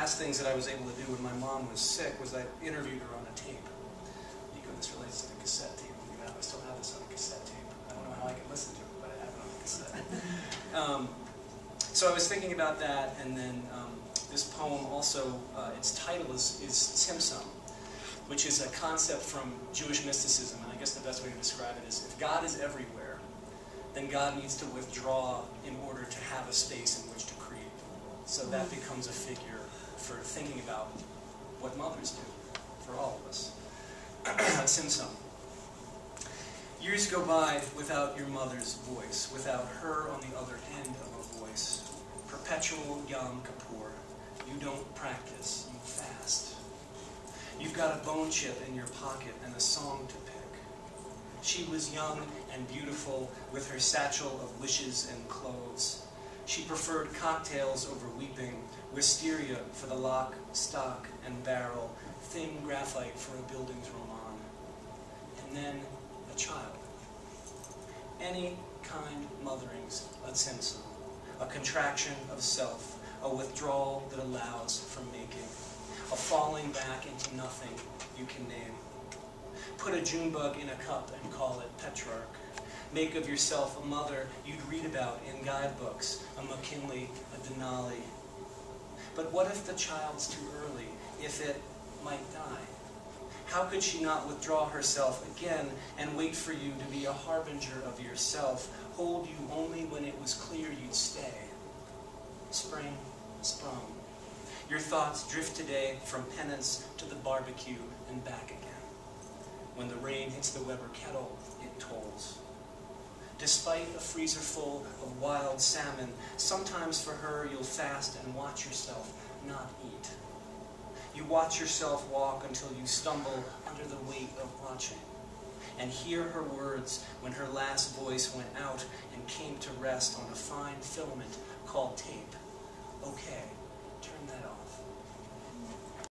last things that I was able to do when my mom was sick was I interviewed her on a tape. Nico, this relates to the cassette tape. I still have this on a cassette tape. I don't know how I can listen to it, but I have it on a cassette. So I was thinking about that, and then this poem also, its title is Tzimtzum, which is a concept from Jewish mysticism, and I guess the best way to describe it is if God is everywhere, then God needs to withdraw in order to have a space in which to create. So that becomes a figure for thinking about what mothers do for all of us. Tzimtzum. Years go by without your mother's voice, without her on the other end of a voice. Perpetual Yom Kippur. You don't practice, you fast. You've got a bone chip in your pocket and a song to pick. She was young and beautiful with her satchel of wishes and clothes. She preferred cocktails over weeping, wisteria for the lock, stock, and barrel, thin graphite for a building's roman. And then a child. Any kind mothering's a tzimtzum, a contraction of self, a withdrawal that allows for making, a falling back into nothing you can name. Put a June bug in a cup and call it Petrarch. Make of yourself a mother you'd read about in guidebooks, a McKinley, a Denali. But what if the child's too early, if it might die? How could she not withdraw herself again and wait for you to be a harbinger of yourself, hold you only when it was clear you'd stay? Spring sprung. Your thoughts drift today from penance to the barbecue and back again. When the rain hits the Weber kettle, it tolls. Despite a freezer full of wild salmon, sometimes for her you'll fast and watch yourself not eat. You watch yourself walk until you stumble under the weight of watching, and hear her words when her last voice went out and came to rest on a fine filament called tape. Okay, turn that off.